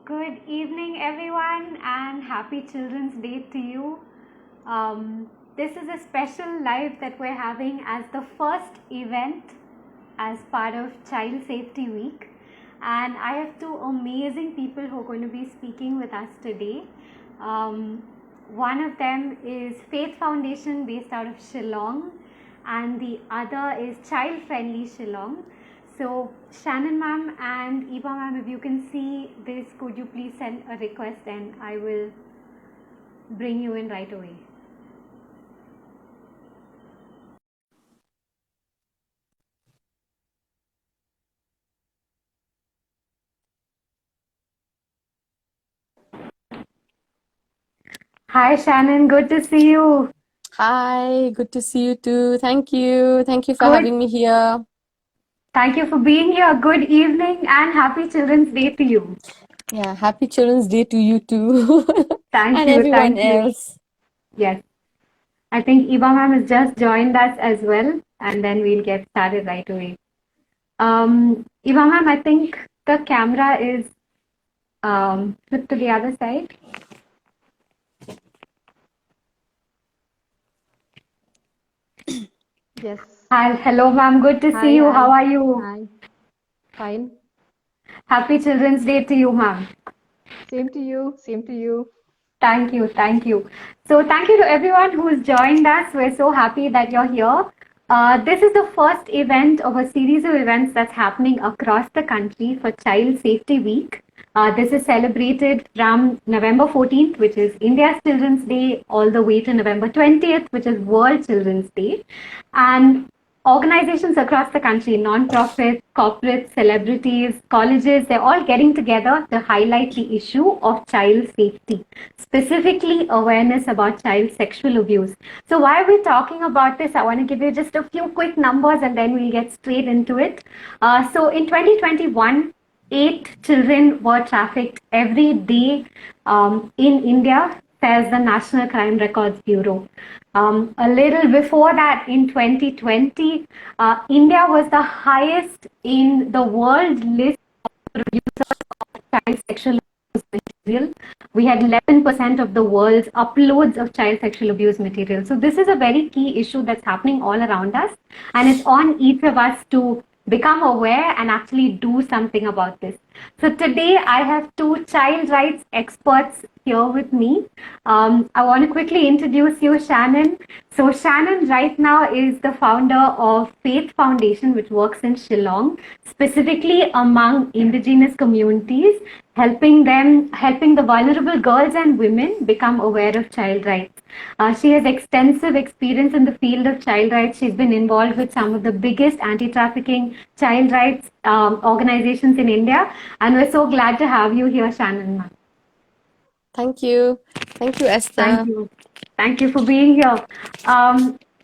Good evening, everyone, and happy Children's Day to you. This is a special live that we're having as the first event as part of Child Safety Week. And I have two amazing people who are going to be speaking with us today. One of them is Faith Foundation based out of Shillong, and the other is Child Friendly Shillong. So Shannon ma'am and Iba ma'am, if you can see this, could you please send a request and I will bring you in right away. Hi Shannon, good to see you. Hi, good to see you too. Thank you. Thank you for Good. having me here. Thank you for being here. Good evening and happy Children's Day to you. Yeah, happy Children's Day to you too. Thank And you. everyone Thank you. else. Yes. I think Iba ma'am has just joined us as well, and then we'll get started right away. Iba ma'am, I think the camera is flipped to the other side. Yes. Hi, hello ma'am, good to see you. How are you? Hi. Fine. Happy Children's Day to you, ma'am. Same to you. Same to you. Thank you, thank you. So thank you to everyone who's joined us. We're so happy that you're here. This is the first event of a series of events that's happening across the country for Child Safety Week. This is celebrated from November 14th, which is India's Children's Day, all the way to November 20th, which is World Children's Day. And organizations across the country, non-profits, corporates, celebrities, colleges, they're all getting together to highlight the issue of child safety, specifically awareness about child sexual abuse. So while we're talking about this, I want to give you just a few quick numbers and then we'll get straight into it. So in 2021, 8 children were trafficked every day in India, says the National Crime Records Bureau. A little before that, in 2020, India was the highest in the world list of producers of child sexual abuse material. We had 11% of the world's uploads of child sexual abuse material. So this is a very key issue that's happening all around us, and it's on each of us to become aware and actually do something about this. So today I have two child rights experts here with me. I want to quickly introduce you, Shannon. So Shannon right now is the founder of Faith Foundation, which works in Shillong, specifically among indigenous communities, helping the vulnerable girls and women become aware of child rights. She has extensive experience in the field of child rights. She's been involved with some of the biggest anti-trafficking child rights organizations in India. And we're so glad to have you here, Shannon. Thank you. Thank you, Esther. Thank you. Thank you for being here.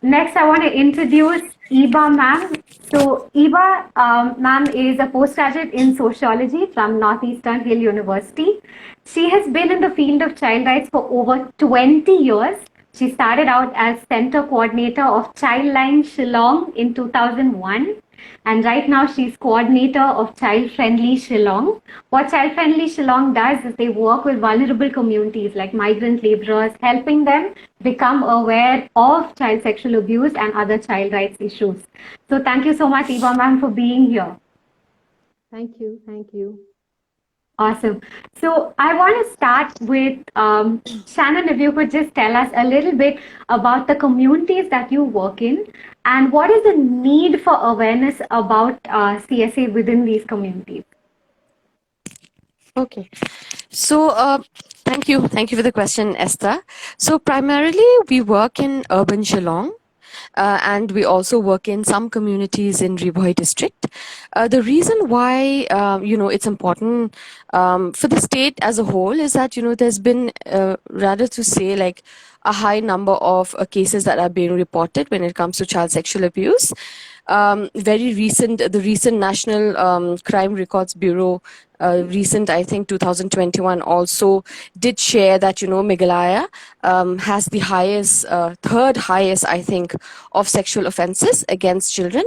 Next, I want to introduce Iba ma'am. So Iba ma'am is a postgraduate in sociology from Northeastern Hill University. She has been in the field of child rights for over 20 years. She started out as center coordinator of Childline Shillong in 2001. And right now she's coordinator of Child Friendly Shillong. What Child Friendly Shillong does is they work with vulnerable communities like migrant laborers, helping them become aware of child sexual abuse and other child rights issues. So thank you so much, Iba ma'am, for being here. Thank you. Thank you. Awesome. So I want to start with Shannon, if you could just tell us a little bit about the communities that you work in and what is the need for awareness about CSA within these communities. Okay. So, thank you. Thank you for the question, Esther. So, primarily, we work in urban Shillong. And we also work in some communities in Ribhoi district. The reason why, it's important for the state as a whole is that, there's been, rather to say, like a high number of cases that are being reported when it comes to child sexual abuse. very recent, the recent National Crime Records Bureau, recent, I think 2021, also did share that, Meghalaya has the highest, third highest, I think, of sexual offenses against children.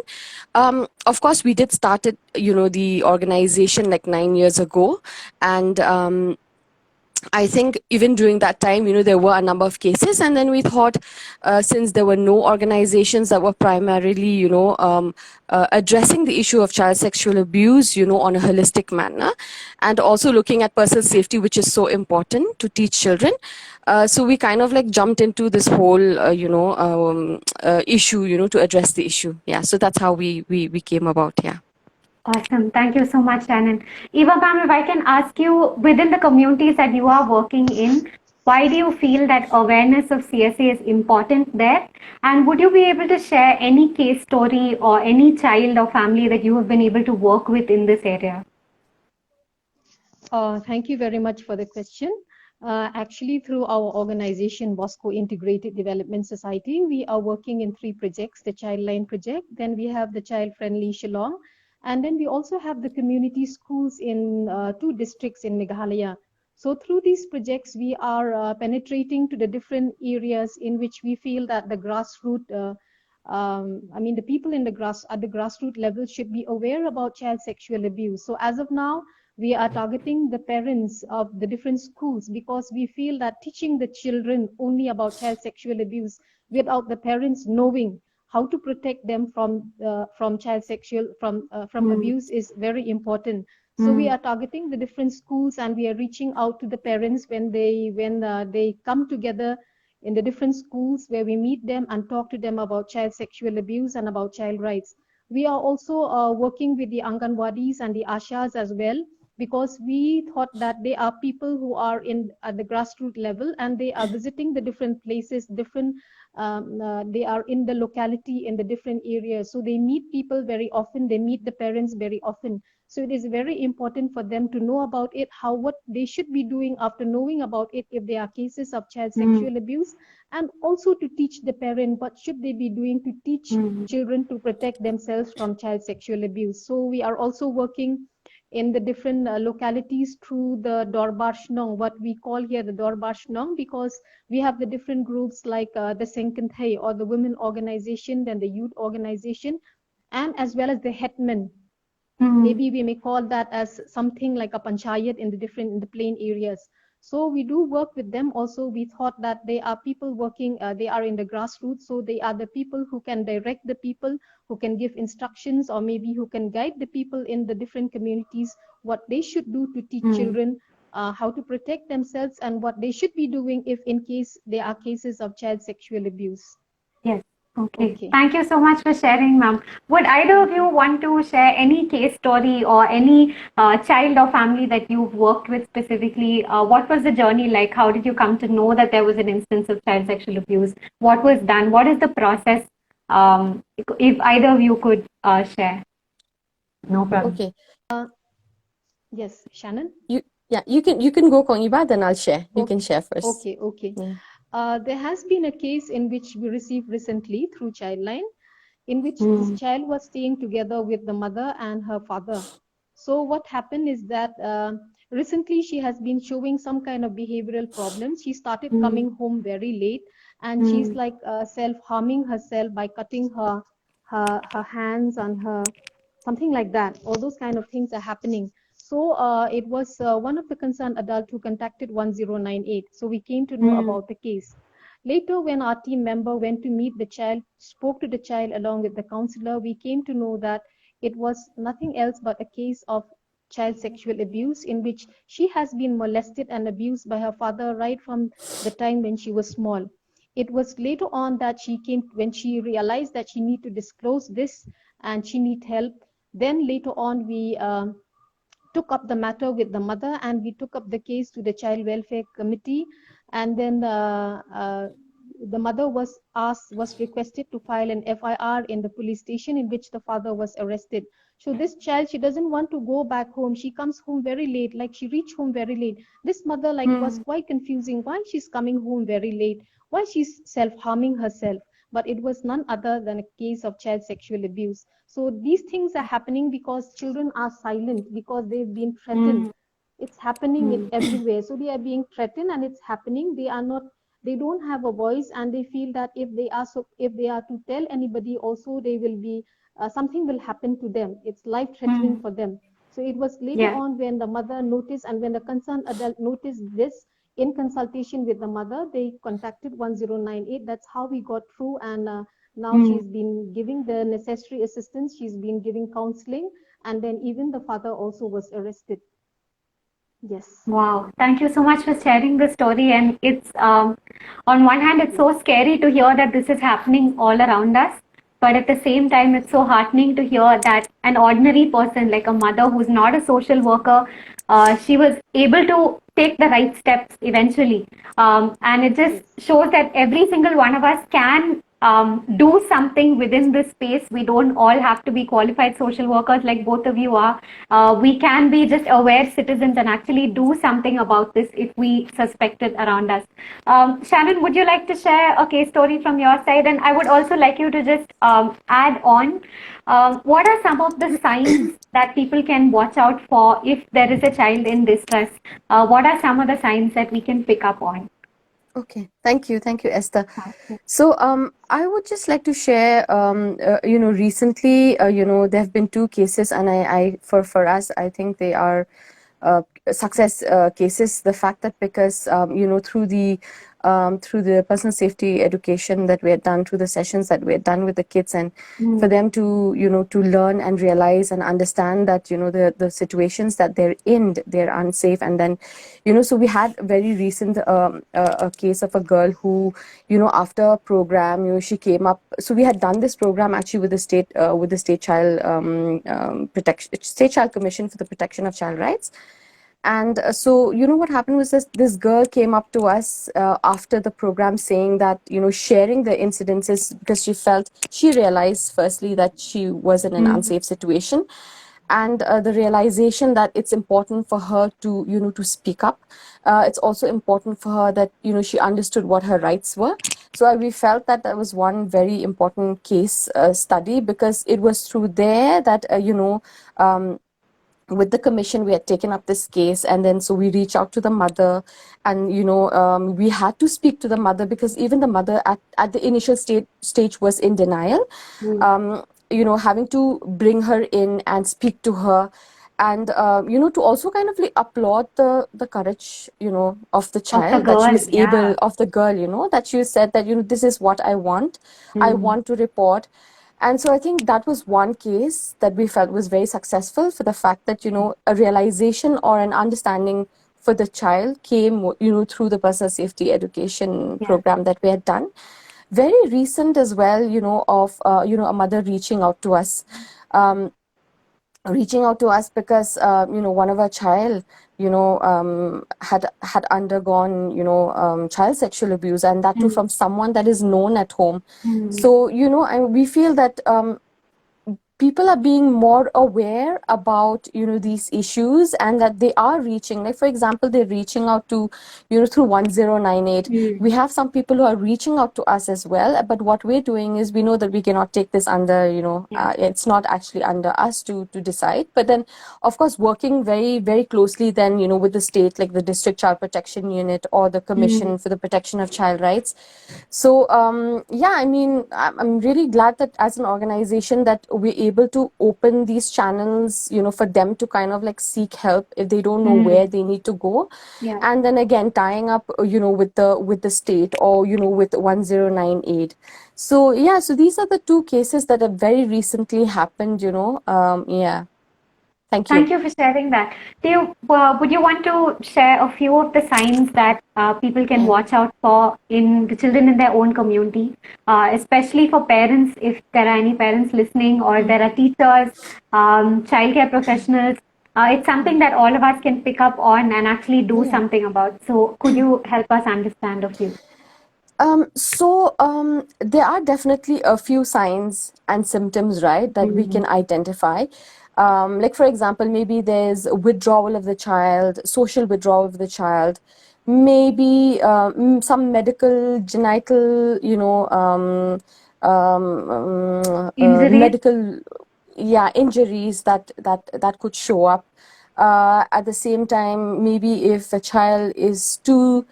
Of course, we did start it, the organization like 9 years ago. And I think even during that time, there were a number of cases, and then we thought, since there were no organizations that were primarily, addressing the issue of child sexual abuse, on a holistic manner, and also looking at personal safety, which is so important to teach children. So we kind of like jumped into this whole, issue, to address the issue. Yeah. So that's how we came about. Yeah. Awesome. Thank you so much, Shannon. Eva ma'am, if I can ask you, within the communities that you are working in, why do you feel that awareness of CSA is important there? And would you be able to share any case story or any child or family that you have been able to work with in this area? Thank you very much for the question. Actually, through our organization, Bosco Integrated Development Society, we are working in 3 projects: the Childline Project, then we have the Child Friendly Shillong, and then we also have the community schools in 2 districts in Meghalaya. So through these projects, we are penetrating to the different areas in which we feel that the grassroots, the people in at the grassroots level should be aware about child sexual abuse. So as of now, we are targeting the parents of the different schools, because we feel that teaching the children only about child sexual abuse without the parents knowing how to protect them from child sexual from abuse is very important. So we are targeting the different schools, and we are reaching out to the parents when they come together in the different schools, where we meet them and talk to them about child sexual abuse and about child rights. We are also working with the Anganwadis and the Ashas as well, because we thought that they are people who are at the grassroots level, and they are visiting the different places, they are in the locality, in the different areas. So they meet people very often, they meet the parents very often. So it is very important for them to know about it, what they should be doing after knowing about it if there are cases of child sexual abuse, and also to teach the parent what should they be doing to teach children to protect themselves from child sexual abuse. So we are also working in the different localities through the Dorbar Shnong, what we call here the Dorbar Shnong, because we have the different groups like the Senkanthai, or the women organization, then the youth organization, and as well as the hetman. Maybe we may call that as something like a panchayat in the plain areas. So we do work with them also. We thought that they are people working, they are in the grassroots, so they are the people who can direct the people, who can give instructions, or maybe who can guide the people in the different communities what they should do to teach children how to protect themselves, and what they should be doing if in case there are cases of child sexual abuse. Yes. Okay. Thank you so much for sharing, ma'am. Would either of you want to share any case story or any child or family that you've worked with specifically? What was the journey like? How did you come to know that there was an instance of child sexual abuse? What was done? What is the process? If either of you could share. No problem. Okay. Yes, Shannon? You can go, Kong Iba, then I'll share. You can share first. Okay. Yeah. There has been a case in which we received recently through Childline, in which this child was staying together with the mother and her father. So what happened is that recently she has been showing some kind of behavioral problems. She started coming home very late, and she's like self-harming herself by cutting her hands and her, something like that. All those kind of things are happening. So it was one of the concerned adults who contacted 1098. So we came to know about the case. Later, when our team member went to meet the child, spoke to the child along with the counselor, we came to know that it was nothing else but a case of child sexual abuse, in which she has been molested and abused by her father right from the time when she was small. It was later on that she came, when she realized that she need to disclose this and she need help. Then later on, we took up the matter with the mother, and we took up the case to the Child Welfare Committee. And then the mother was requested to file an FIR in the police station, in which the father was arrested. So this child, she doesn't want to go back home. She comes home very late, like she reached home very late. This mother was quite confusing why she's coming home very late, why she's self-harming herself. but it was none other than a case of child sexual abuse. So these things are happening because children are silent, because they've been threatened. It's happening in everywhere. So they are being threatened and it's happening. They don't have a voice, and they feel that if they are to tell anybody also, they will be something will happen to them. It's life threatening for them. So it was later Yeah. on when the mother noticed, and when the concerned adult noticed this, in consultation with the mother, they contacted 1098. That's how we got through, and now she's been giving the necessary assistance. She's been giving counseling, and then even the father also was arrested. Yes. Wow, thank you so much for sharing the story. And it's on one hand, it's so scary to hear that this is happening all around us, but at the same time, it's so heartening to hear that an ordinary person, like a mother who's not a social worker, she was able to take the right steps eventually. And it just shows that every single one of us can do something within this space. We don't all have to be qualified social workers like both of you are. We can be just aware citizens and actually do something about this if we suspect it around us. Shannon, would you like to share a case story from your side? And I would also like you to just add on what are some of the signs that people can watch out for if there is a child in distress? What are some of the signs that we can pick up on? Okay, thank you, Esther. So, I would just like to share, recently, there have been two cases, and for us, I think they are success cases. The fact that because through the personal safety education that we had done, through the sessions that we had done with the kids, and for them to to learn and realize and understand that the situations that they're in, they're unsafe. And then so we had a very recent a case of a girl who after a program she came up. So we had done this program actually with the state child state child commission for the protection of child rights. And so, what happened was this girl came up to us after the program saying that, sharing the incidences because she realized firstly that she was in an unsafe situation. And the realization that it's important for her to, to speak up. It's also important for her that, she understood what her rights were. So we felt that was one very important case study, because it was through there that, with the commission we had taken up this case. And then so we reached out to the mother, and we had to speak to the mother, because even the mother at the initial stage was in denial. Having to bring her in and speak to her, and to also kind of like applaud the courage of the child, that she was able, of the girl, that she said that this is what I want. I want to report. And so I think that was one case that we felt was very successful, for the fact that, a realization or an understanding for the child came, through the personal safety education program that we had done. Very recent as well, of, a mother reaching out to us. Because, one of our child, had undergone, child sexual abuse, and that too from someone that is known at home. So, we feel that people are being more aware about these issues, and that they are reaching, like for example, they're reaching out to through 1098. We have some people who are reaching out to us as well, but what we're doing is, we know that we cannot take this under it's not actually under us to decide, but then of course working very, very closely then with the state, like the district child protection unit or the commission for the protection of child rights. So I'm really glad that as an organization that we're able to open these channels, for them to kind of like seek help if they don't know where they need to go. And then again, tying up, with the state, or, with 1098. So, so these are the two cases that have very recently happened, Thank you. Thank you for sharing that. Would you want to share a few of the signs that people can watch out for in the children in their own community, especially for parents, if there are any parents listening, or there are teachers, childcare professionals? It's something that all of us can pick up on and actually do something about. So could you help us understand a few? There are definitely a few signs and symptoms, right, that we can identify. Like for example, maybe there's withdrawal of the child, social withdrawal of the child. maybe some medical genital, Injuries? medical, yeah, injuries that could show up. At the same time, maybe if a child is too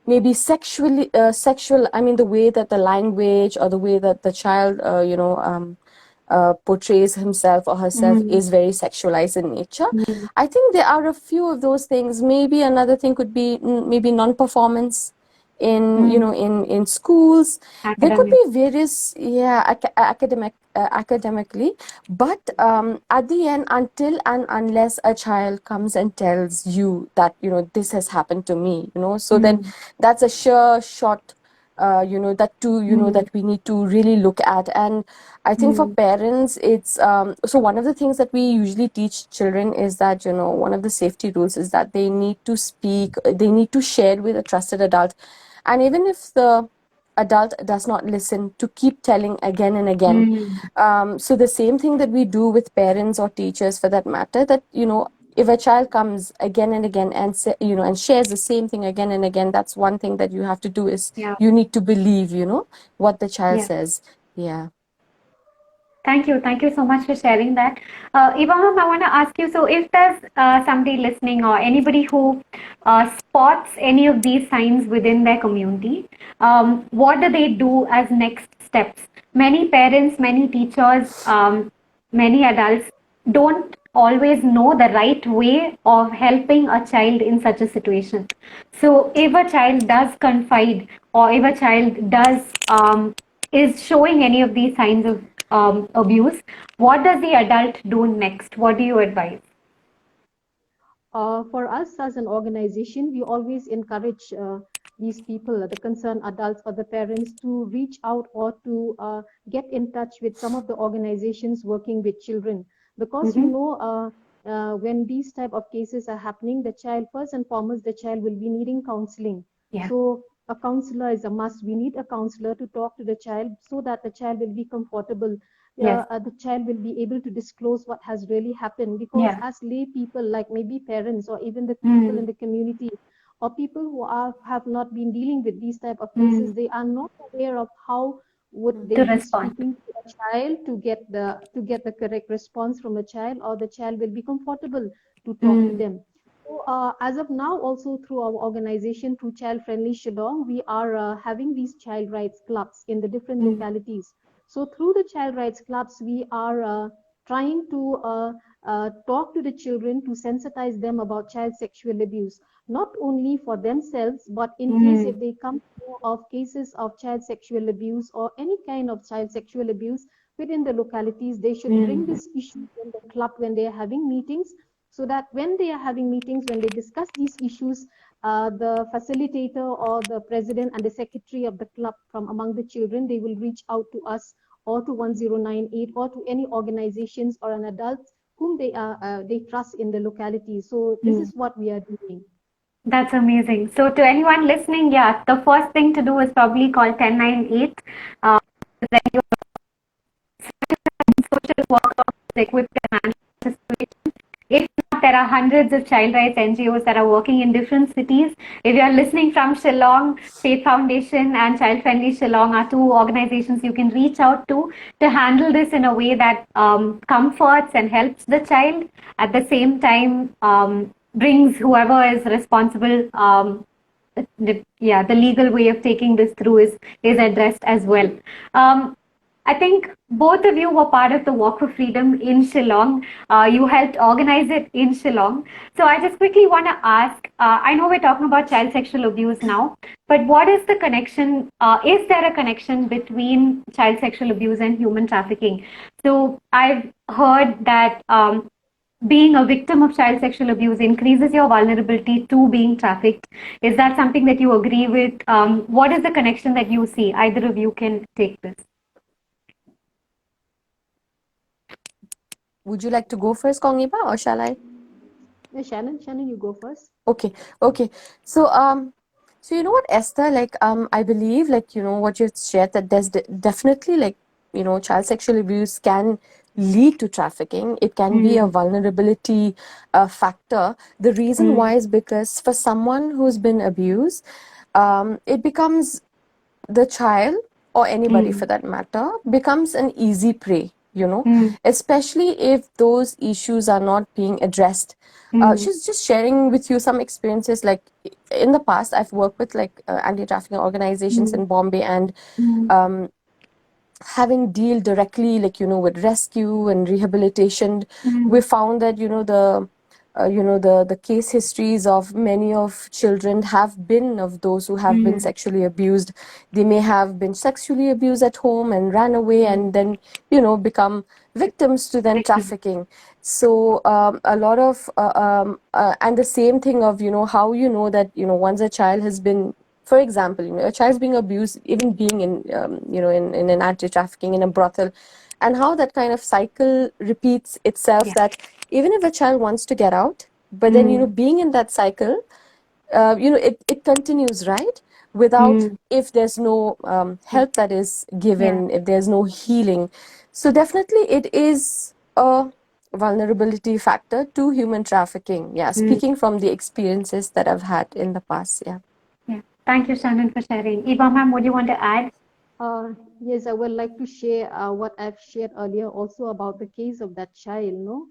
maybe sexual, I mean, the way that the language or the way that the child portrays himself or herself is very sexualized in nature. I think there are a few of those things. Maybe another thing could be maybe non-performance in in schools. There could Academic. be various, yeah, academically, but at the end, until and unless a child comes and tells you that this has happened to me, so then that's a sure shot, that too, that we need to really look at. And I think for parents, it's so one of the things that we usually teach children is that one of the safety rules is that they need to speak, they need to share with a trusted adult, and even if the adult does not listen, to keep telling again and again. So the same thing that we do with parents or teachers, for that matter, that if a child comes again and again and and shares the same thing again and again, that's one thing that you have to do is Yeah. you need to believe what the child Yeah. says. Yeah. Thank you. Thank you so much for sharing that. Eva ma'am, I want to ask you, so if there's somebody listening or anybody who spots any of these signs within their community, what do they do as next steps? Many parents, many teachers, many adults don't always know the right way of helping a child in such a situation. So if a child does confide or if a child does is showing any of these signs of abuse, what does the adult do next? What do you advise? For us as an organization, we always encourage these people, the concerned adults or the parents, to reach out or to get in touch with some of the organizations working with children. Because when these type of cases are happening, the child, first and foremost, the child will be needing counseling. Yeah. So a counselor is a must. We need a counselor to talk to the child so that the child will be comfortable. Yes. The child will be able to disclose what has really happened, because Yeah. as lay people, like maybe parents or even the people in the community or people who have not been dealing with these type of cases, they are not aware of how would they To be respond. speaking to a child to get the correct response from a child, or the child will be comfortable to talk to them. So, as of now, also through our organization, through Child Friendly Shillong, we are having these child rights clubs in the different localities. So through the child rights clubs, we are trying to talk to the children to sensitize them about child sexual abuse, not only for themselves, but in case if they come to know of cases of child sexual abuse or any kind of child sexual abuse within the localities, they should bring this issue in the club when they are having meetings, so that when they are having meetings, when they discuss these issues, the facilitator or the president and the secretary of the club from among the children, they will reach out to us or to 1098 or to any organizations or an adult whom they trust in the locality. So this is what we are doing. That's amazing. So to anyone listening, yeah, the first thing to do is probably call 1098. Then your social worker is equipped to handle the situation. If not, there are hundreds of child rights NGOs that are working in different cities. If you are listening from Shillong, Faith Foundation and Child Friendly Shillong are two organizations you can reach out to handle this in a way that comforts and helps the child. At the same time, brings whoever is responsible the legal way of taking this through is addressed as well. I think both of you were part of the Walk for Freedom in Shillong. You helped organize it in Shillong. So I just quickly want to ask, I know we're talking about child sexual abuse now, but what is the connection? Is there a connection between child sexual abuse and human trafficking? So I've heard that being a victim of child sexual abuse increases your vulnerability to being trafficked. Is that something that you agree with? What is the connection that you see? Either of you can take this. Would you like to go first, Kongiba, or shall I? Shannon, you go first. Okay. So so you know what, Esther, like I believe, like what you shared, that there's definitely, like child sexual abuse can lead to trafficking. It can be a vulnerability factor. The reason why is because for someone who's been abused, it becomes the child or anybody for that matter becomes an easy prey, especially if those issues are not being addressed. She's just sharing with you some experiences. Like in the past, I've worked with like anti-trafficking organizations in Bombay, and having deal directly like with rescue and rehabilitation, we found that the case histories of many of children have been of those who have been sexually abused. They may have been sexually abused at home and ran away and then become victims to then trafficking. So a lot of and the same thing of how that once a child has been, for example, a child's being abused, even being in, in an anti-trafficking, in a brothel, and how that kind of cycle repeats itself, that even if a child wants to get out, but then, being in that cycle, it continues, right? Without, if there's no help that is given, if there's no healing. So definitely it is a vulnerability factor to human trafficking. Yeah, speaking from the experiences that I've had in the past, yeah. Thank you, Shannon, for sharing. Eva, ma'am, would you want to add? Yes, I would like to share what I've shared earlier also about the case of that child.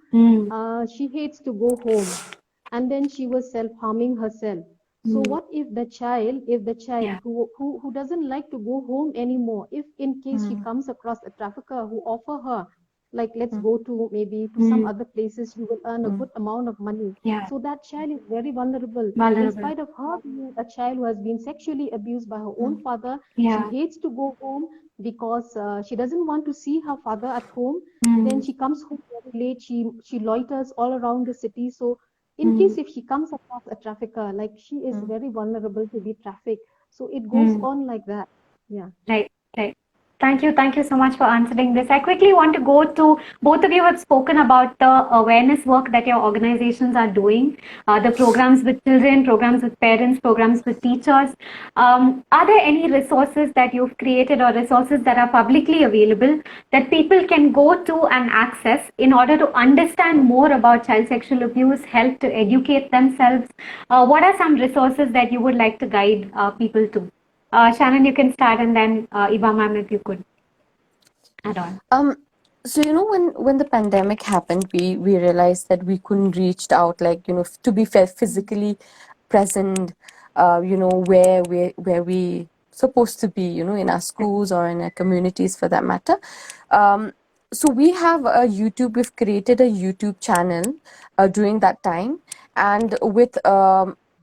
She hates to go home, and then she was self-harming herself. So what if the child, who doesn't like to go home anymore, if in case she comes across a trafficker who offer her, like, let's go to maybe to some other places, you will earn a good amount of money. So that child is very vulnerable. In spite of her being a child who has been sexually abused by her own father, she hates to go home because she doesn't want to see her father at home. Then she comes home very late. She loiters all around the city. So in case if she comes across a trafficker, like, she is very vulnerable to be trafficked. So it goes on like that. Yeah. Right, right. Thank you so much for answering this. I quickly want to go to, both of you have spoken about the awareness work that your organizations are doing, the programs with children, programs with parents, programs with teachers. Are there any resources that you've created or resources that are publicly available that people can go to and access in order to understand more about child sexual abuse, help to educate themselves? What are some resources that you would like to guide people to? Shannon, you can start, and then Iba ma'am, if you could add on. So when the pandemic happened, we realized that we couldn't reach out, like to be physically present, where we supposed to be, in our schools or in our communities for that matter. So we have a YouTube. We've created a YouTube channel during that time, and with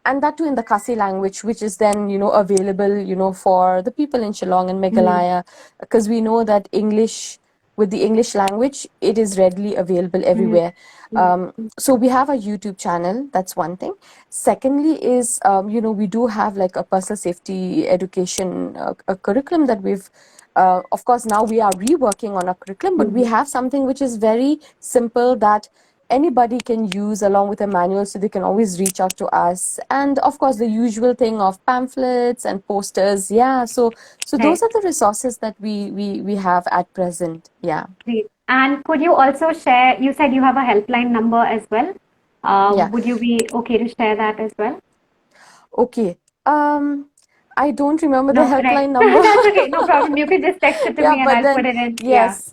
and that too in the Khasi language, which is then available for the people in Shillong and Meghalaya, because we know that English, with the English language, it is readily available everywhere. So we have a YouTube channel. That's one thing. Secondly is, we do have like a personal safety education a curriculum that we've, of course, now we are reworking on a curriculum, but we have something which is very simple that anybody can use along with a manual, so they can always reach out to us. And of course, the usual thing of pamphlets and posters. Yeah, so those are the resources that we have at present. Yeah. Great. And could you also share, you said you have a helpline number as well. Would you be okay to share that as well? Okay. I don't remember the No, right. helpline number. That's okay. No problem. You can just text it to me and but I'll then, put it in. yes.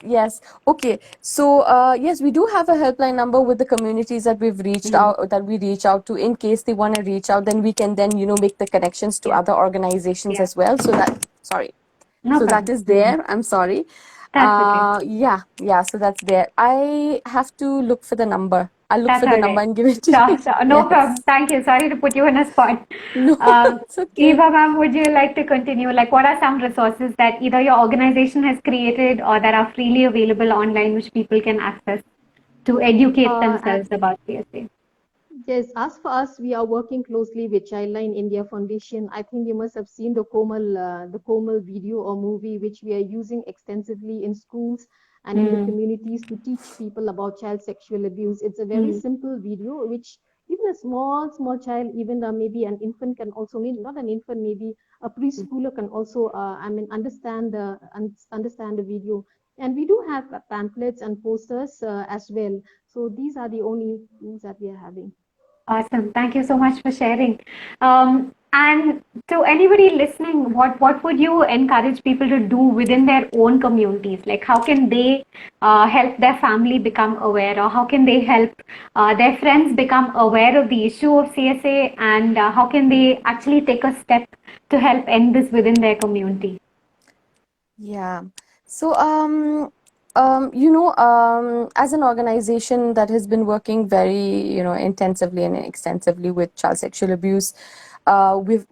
Okay. So, yes, we do have a helpline number with the communities that we've reached out, that we reach out to. In case they want to reach out, then we can then, make the connections to other organizations as well. So that, sorry. No So problem. that is there. I'm sorry. That's okay. Yeah. So that's there. I have to look for the number. I'll look That's for the all number right. and give it to you. Sure. No problem. Yes. Thank you. Sorry to put you in a spot. No, it's okay. Eva ma'am, would you like to continue? Like, what are some resources that either your organization has created or that are freely available online, which people can access to educate themselves about CSA? Yes, as for us, we are working closely with Childline India Foundation. I think you must have seen the Komal video or movie, which we are using extensively in schools and in the communities to teach people about child sexual abuse. It's a very simple video, which even a small child, even maybe an infant can also, not an infant, maybe a preschooler can also, understand the video. And we do have pamphlets and posters as well. So these are the only things that we are having. Awesome. Thank you so much for sharing. And to anybody listening, what would you encourage people to do within their own communities? Like, how can they help their family become aware, or how can they help their friends become aware of the issue of CSA, and how can they actually take a step to help end this within their community? Yeah. So, as an organization that has been working very, intensively and extensively with child sexual abuse, we've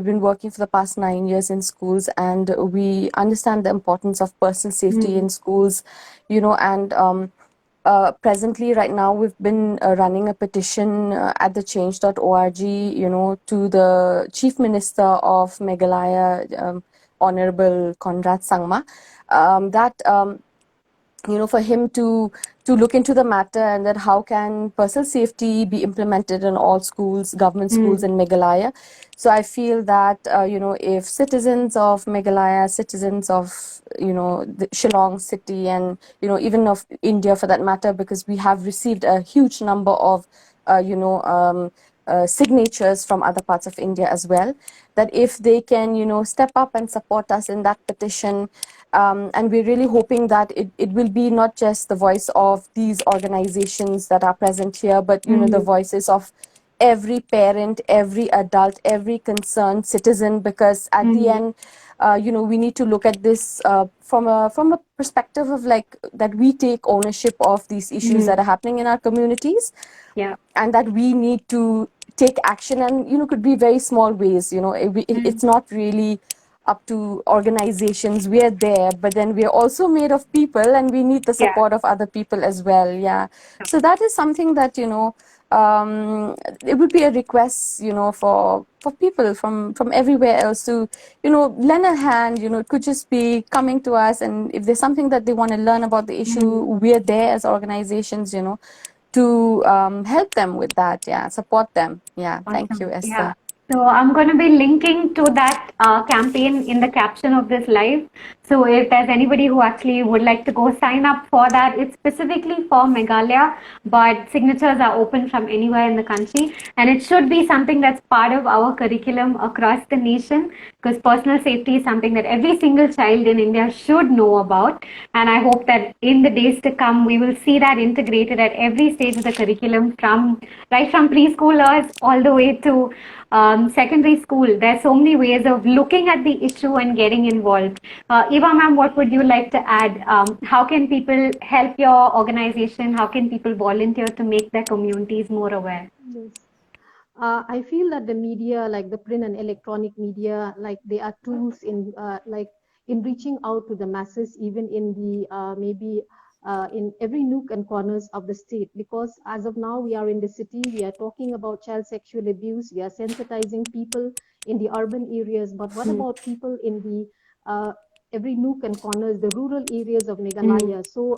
been working for the past 9 years in schools, and we understand the importance of personal safety in schools, and presently right now we've been running a petition at the change.org, to the Chief Minister of Meghalaya, Honorable Conrad Sangma, that for him to look into the matter, and that how can personal safety be implemented in all schools, government schools in Meghalaya. So I feel that if citizens of Meghalaya, citizens of the Shillong city, and even of India for that matter, because we have received a huge number of signatures from other parts of India as well, that if they can step up and support us in that petition, and we're really hoping that it will be not just the voice of these organizations that are present here, but the voices of every parent, every adult, every concerned citizen, because at the end, we need to look at this from a perspective of like that we take ownership of these issues that are happening in our communities, and that we need to take action, and could be very small ways. It's not really up to organizations. We are there, but then we are also made of people, and we need the support of other people as well. So that is something that it would be a request for people from everywhere else to lend a hand. It could just be coming to us, and if there's something that they want to learn about the issue, we are there as organizations to help them with that. Support them. Thank you, Esther. So I'm going to be linking to that campaign in the caption of this live. So if there's anybody who actually would like to go sign up for that, it's specifically for Meghalaya, but signatures are open from anywhere in the country. And it should be something that's part of our curriculum across the nation, because personal safety is something that every single child in India should know about. And I hope that in the days to come, we will see that integrated at every stage of the curriculum, right from preschoolers all the way to secondary school. There's so many ways of looking at the issue and getting involved. Eva ma'am, what would you like to add? How can people help your organization? How can people volunteer to make their communities more aware? Yes. I feel that the media, like the print and electronic media, like they are tools in in reaching out to the masses, even in the maybe in every nook and corners of the state. Because as of now, we are in the city, we are talking about child sexual abuse, we are sensitizing people in the urban areas. But what about people in the every nook and corners, the rural areas of Meghalaya? So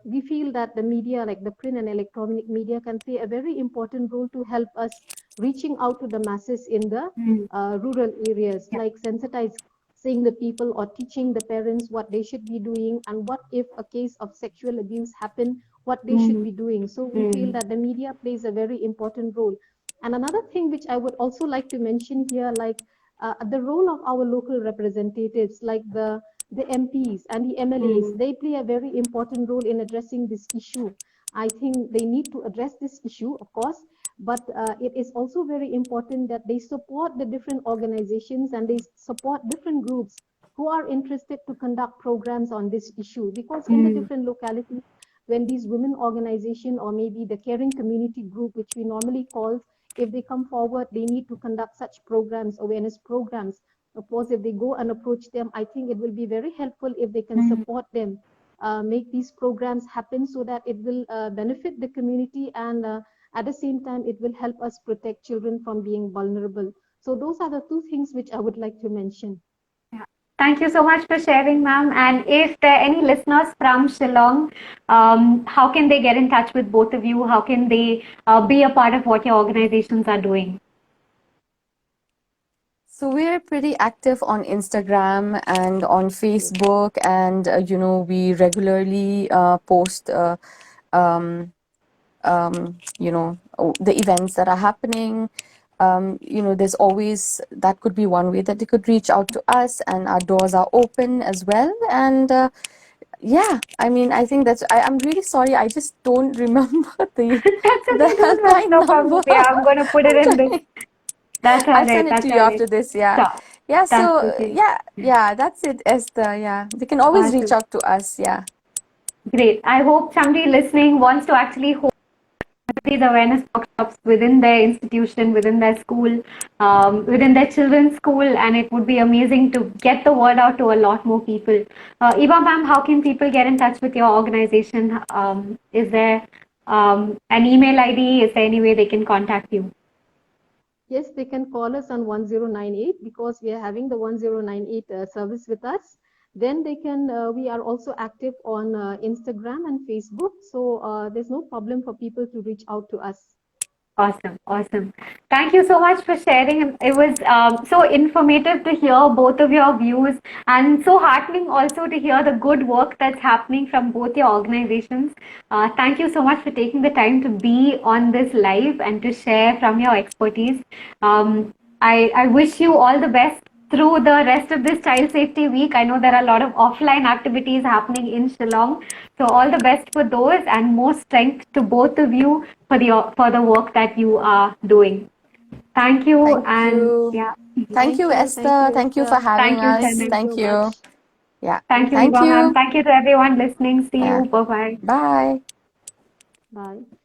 we feel that the media, like the print and electronic media, can play a very important role to help us reaching out to the masses in the rural areas, like sensitizing the people or teaching the parents what they should be doing, and what if a case of sexual abuse happen, what they should be doing. So we feel that the media plays a very important role. And another thing which I would also like to mention here, like the role of our local representatives, like the MPs and the MLAs, they play a very important role in addressing this issue. I think they need to address this issue, of course, but it is also very important that they support the different organizations and they support different groups who are interested to conduct programs on this issue. Because in the different localities, when these women organization or maybe the caring community group, which we normally call, if they come forward, they need to conduct such programs, awareness programs. Of course, if they go and approach them, I think it will be very helpful if they can support them, make these programs happen, so that it will benefit the community, and at the same time, it will help us protect children from being vulnerable. So those are the two things which I would like to mention. Thank you so much for sharing, ma'am. And if there are any listeners from Shillong, how can they get in touch with both of you? How can they be a part of what your organizations are doing? So we're pretty active on Instagram and on Facebook, and we regularly post the events that are happening. There's always, that could be one way that they could reach out to us, and our doors are open as well. And yeah, I mean, I think I'm really sorry, I just don't remember the That's the okay, don't worry, helpline no number. problem. Yeah, I'm gonna put it in this. That's all I'll right. send it That's to you all right. after this. Yeah, Sure. yeah. That's So okay. yeah, that's it, Esther. Yeah, they can always reach Awesome. out to us. Yeah. Great. I hope somebody listening wants to actually hold these awareness workshops within their institution, within their school, within their children's school, and it would be amazing to get the word out to a lot more people. Eva ma'am, how can people get in touch with your organization? Is there an email ID? Is there any way they can contact you? Yes, they can call us on 1098 because we are having the 1098 service with us. Then they can, we are also active on Instagram and Facebook. So there's no problem for people to reach out to us. Awesome, awesome. Thank you so much for sharing. It was so informative to hear both of your views, and so heartening also to hear the good work that's happening from both your organizations. Thank you so much for taking the time to be on this live and to share from your expertise. I wish you all the best through the rest of this Child Safety Week. I know there are a lot of offline activities happening in Shillong. So all the best for those, and more strength to both of you for the work that you are doing. Thank you, Thank and you. yeah, Thank you, Esther. Thank you for Esther. having thank you, us. Shannon. Thank you Thank so you. much. Yeah. Thank you, Thank Eva ma'am. you. Thank you to everyone listening. See Yeah. you. Bye bye. Bye. Bye.